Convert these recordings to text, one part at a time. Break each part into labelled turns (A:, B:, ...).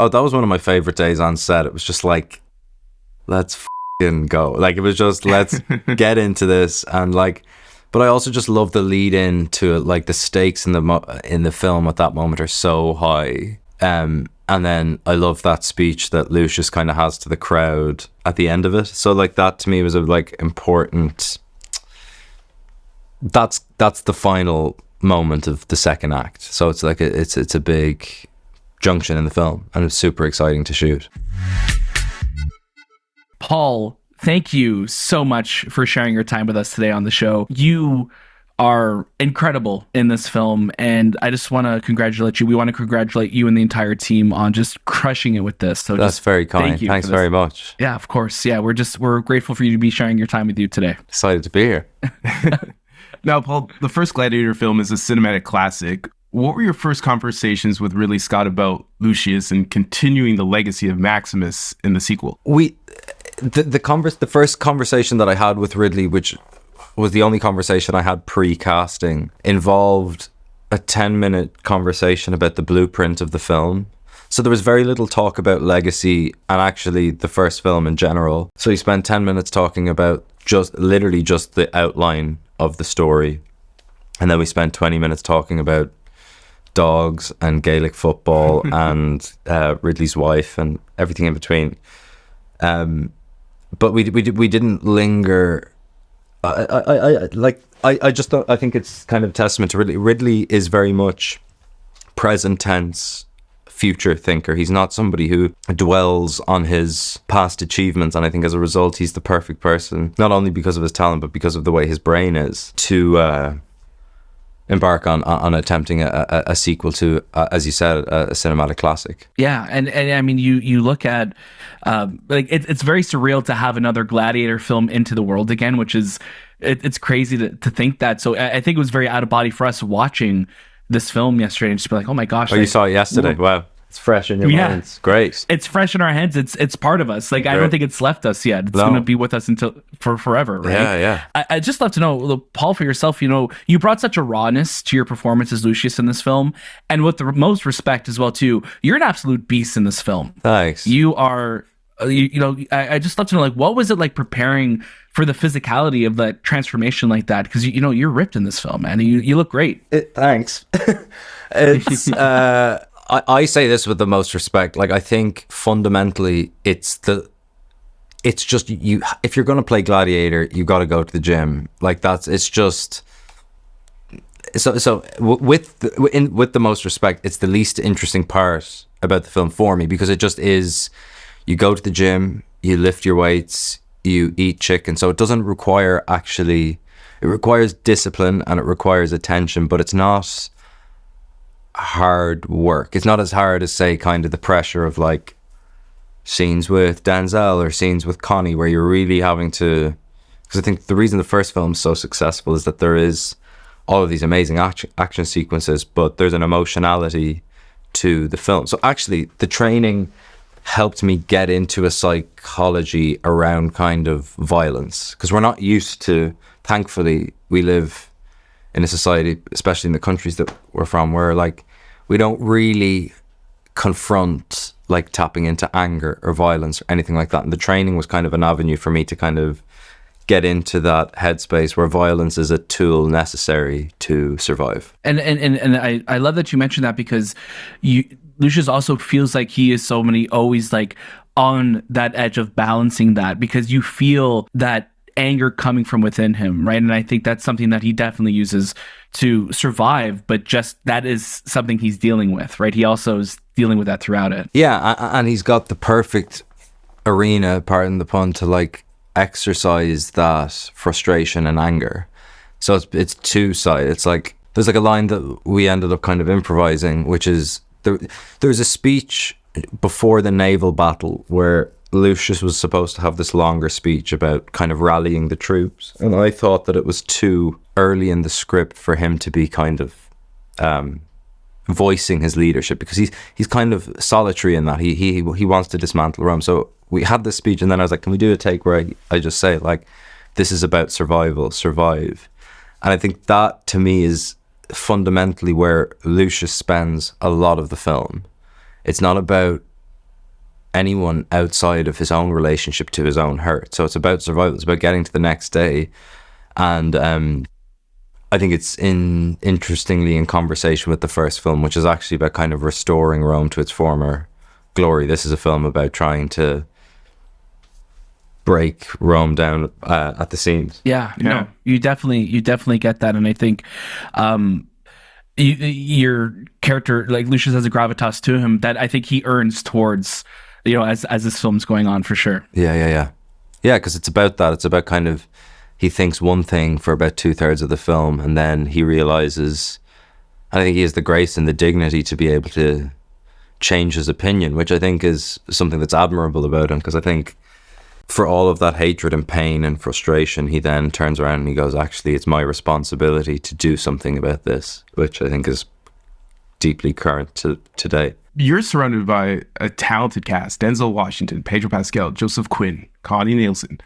A: Oh, that was one of my favorite days on set. It was just like, let's f***ing go. Like, it was just, let's get into this. And like, but I also just love the lead in to it. Like, the stakes in the film at that moment are so high. And then I love that speech that Lucius kind of has to the crowd at the end of it. So like, that to me was a like important, that's the final moment of the second act. So it's like it's a big junction in the film, and it's super exciting to shoot.
B: Paul, thank you so much for sharing your time with us today on the show. You are incredible in this film, and I just want to congratulate you. We want to congratulate you and the entire team on just crushing it with this. So
A: that's very kind. Thanks very much.
B: Yeah, of course. Yeah, we're grateful for you to be sharing your time with you today.
A: Excited to be here.
C: Now, Paul, the first Gladiator film is a cinematic classic. What were your first conversations with Ridley Scott about Lucius and continuing the legacy of Maximus in the sequel?
A: The first conversation that I had with Ridley, which was the only conversation I had pre-casting, involved a 10-minute conversation about the blueprint of the film. So there was very little talk about legacy and actually the first film in general. So he spent 10 minutes talking about just the outline of the story. And then we spent 20 minutes talking about dogs and Gaelic football and Ridley's wife and everything in between. But we didn't linger. I think it's kind of testament to Ridley. Ridley is very much present tense, future thinker. He's not somebody who dwells on his past achievements, and I think as a result he's the perfect person, not only because of his talent but because of the way his brain is, to embark on attempting a sequel to, as you said, a cinematic classic.
B: Yeah, and I mean, you look at like it's very surreal to have another Gladiator film into the world again, which is it's crazy to think that. So I think it was very out of body for us watching this film yesterday and just be like, oh my gosh.
A: Oh, you saw it yesterday? Wow. It's fresh in your minds. Great.
B: It's fresh in our heads. It's part of us. Like, I don't think it's left us yet. It's going to be with us for forever, right?
A: Yeah.
B: I just love to know, Paul, for yourself, you brought such a rawness to your performance as Lucius in this film, and with the most respect as well too. You're an absolute beast in this film.
A: Thanks.
B: You are. I just love to know, like, what was it like preparing for the physicality of that transformation like that? Because you're ripped in this film, man. You look great.
A: Thanks. It's. I say this with the most respect. Like, I think fundamentally it's just you. If you're going to play Gladiator, you got to go to the gym. Like, it's just. So with the most respect, it's the least interesting part about the film for me, because it just is. You go to the gym, you lift your weights, you eat chicken. So it doesn't require it requires discipline and it requires attention, but it's not hard work. It's not as hard as, say, kind of the pressure of like scenes with Denzel or scenes with Connie, where you're really having to, because I think the reason the first film is so successful is that there is all of these amazing action sequences, but there's an emotionality to the film. So actually the training helped me get into a psychology around kind of violence, because we're not used to, thankfully we live in a society, especially in the countries that we're from, where like we don't really confront like tapping into anger or violence or anything like that. And the training was kind of an avenue for me to kind of get into that headspace where violence is a tool necessary to survive.
B: And I love that you mentioned that, because Lucius also feels like he is always like on that edge of balancing that, because you feel that anger coming from within him, right? And I think that's something that he definitely uses to survive, but just that is something he's dealing with, right? He also is dealing with that throughout it.
A: Yeah, and he's got the perfect arena, pardon the pun, to like exercise that frustration and anger. So it's two-sided. It's like there's like a line that we ended up kind of improvising, which is there's a speech before the naval battle where Lucius was supposed to have this longer speech about kind of rallying the troops, and I thought that it was too early in the script for him to be kind of voicing his leadership, because he's kind of solitary in that he wants to dismantle Rome. So we had this speech, and then I was like, can we do a take where I just say like, this is about survive, and I think that to me is fundamentally where Lucius spends a lot of the film. It's not about anyone outside of his own relationship to his own hurt. So it's about survival. It's about getting to the next day. And I think it's interestingly in conversation with the first film, which is actually about kind of restoring Rome to its former glory. This is a film about trying to break Rome down at the seams.
B: Yeah, no, you definitely get that. And I think your character, like Lucius, has a gravitas to him that I think he earns towards, as this film's going on, for sure.
A: Yeah, because it's about that. It's about kind of, he thinks one thing for about 2/3 of the film, and then he realizes, and I think he has the grace and the dignity to be able to change his opinion, which I think is something that's admirable about him, because I think for all of that hatred and pain and frustration, he then turns around and he goes, actually, it's my responsibility to do something about this, which I think is deeply current to today.
C: You're surrounded by a talented cast: Denzel Washington, Pedro Pascal, Joseph Quinn, Connie Nielsen.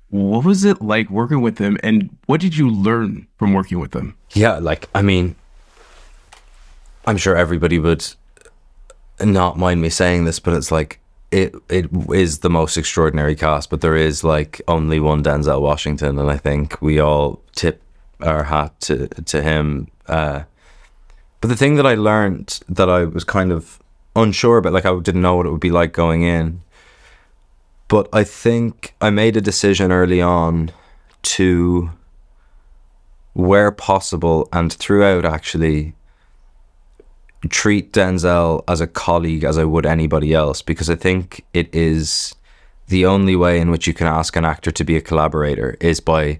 C: What was it like working with them, and what did you learn from working with them?
A: Yeah, I'm sure everybody would not mind me saying this, but it's like, it is the most extraordinary cast, but there is only one Denzel Washington, and I think we all tip our hat to him. But the thing that I learned that I was kind of unsure about, I didn't know what it would be like going in, but I think I made a decision early on to, where possible and throughout actually, treat Denzel as a colleague as I would anybody else, because I think it is the only way in which you can ask an actor to be a collaborator is by,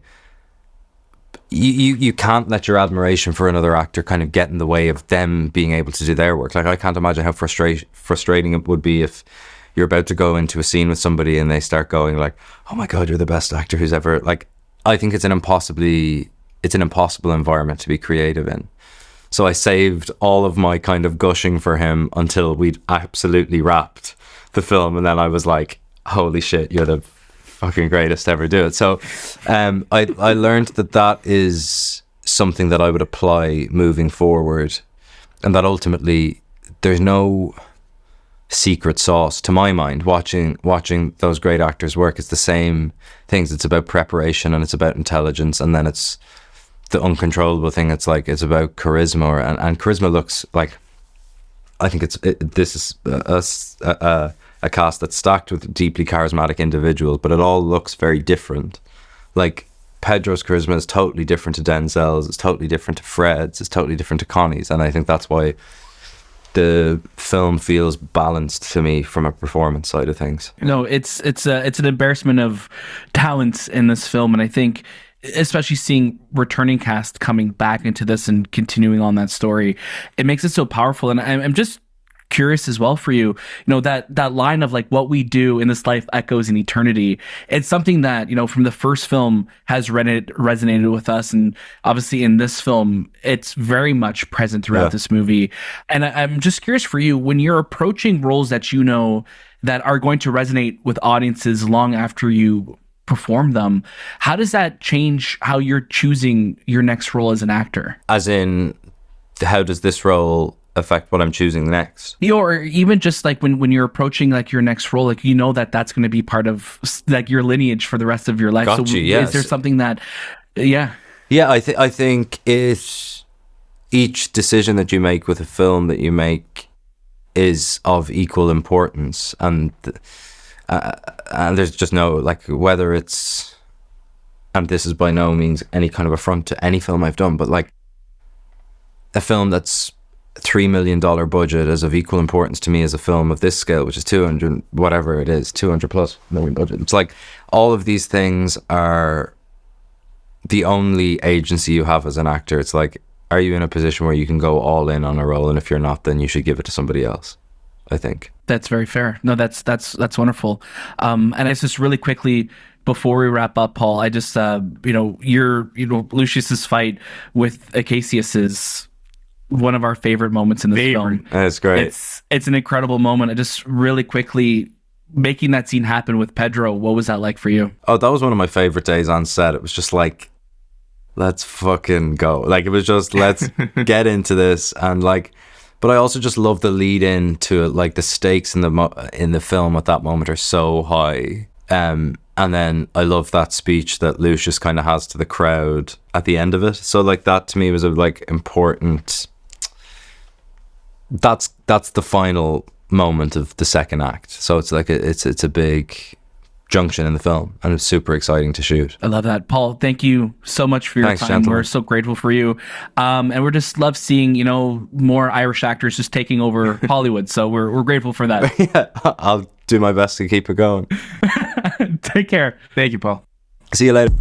A: you can't let your admiration for another actor kind of get in the way of them being able to do their work. I can't imagine how frustrating it would be if you're about to go into a scene with somebody and they start going oh my God, you're the best actor who's ever, I think it's an impossible environment to be creative in. So I saved all of my kind of gushing for him until we'd absolutely wrapped the film. And then I was like, holy shit, you're the fucking greatest to ever do it. So I learned that is something that I would apply moving forward. And that ultimately there's no secret sauce, to my mind. Watching those great actors work, it's the same things. It's about preparation and it's about intelligence. And then it's the uncontrollable thing. It's about charisma, and charisma looks like, I think this is a cast that's stacked with deeply charismatic individuals, but it all looks very different. Pedro's charisma is totally different to Denzel's, it's totally different to Fred's, it's totally different to Connie's, and I think that's why the film feels balanced to me from a performance side of things.
B: No, it's an embarrassment of talents in this film, and I think especially seeing returning cast coming back into this and continuing on that story, it makes it so powerful. And I'm just curious as well for you, that line of what we do in this life echoes in eternity. It's something that, from the first film has resonated with us. And obviously in this film, it's very much present throughout this movie. And I'm just curious for you, when you're approaching roles that that are going to resonate with audiences long after you perform them, how does that change how you're choosing your next role as an actor? As in,
A: how does this role affect what I'm choosing next?
B: Or even just when you're approaching your next role, that's going to be part of your lineage for the rest of your life.
A: Gotcha, yes.
B: Is there something that,
A: yeah, I think each decision that you make with a film that you make is of equal importance, and there's just no, whether it's, and this is by no means any kind of affront to any film I've done, but a film that's $3 million budget is of equal importance to me as a film of this scale, which is 200, whatever it is, 200 plus million budget. It's all of these things are the only agency you have as an actor. It's are you in a position where you can go all in on a role? And if you're not, then you should give it to somebody else, I think.
B: That's very fair. No, that's wonderful. And it's just really quickly, before we wrap up, Paul, I just, Lucius's fight with Acacius is one of our favorite moments in this film.
A: That's great.
B: It's an incredible moment. I just really quickly, making that scene happen with Pedro, what was that like for you?
A: Oh, that was one of my favorite days on set. It was just let's fucking go. It was just, let's get into this. And But I also just love the lead in to it. Like the stakes in the film at that moment are so high. And then I love that speech that Lucius kind of has to the crowd at the end of it. So like that to me was a like important. That's the final moment of the second act. So it's like it's a big junction in the film, and it's super exciting to shoot.
B: I love that. Paul, thank you so much for your
A: Thanks,
B: time.
A: gentlemen.
B: We're so grateful for you. And we're just love seeing, you know, more Irish actors just taking over Hollywood. So we're grateful for that.
A: Yeah, I'll do my best to keep it going.
B: Take care.
C: Thank you, Paul.
A: See you later.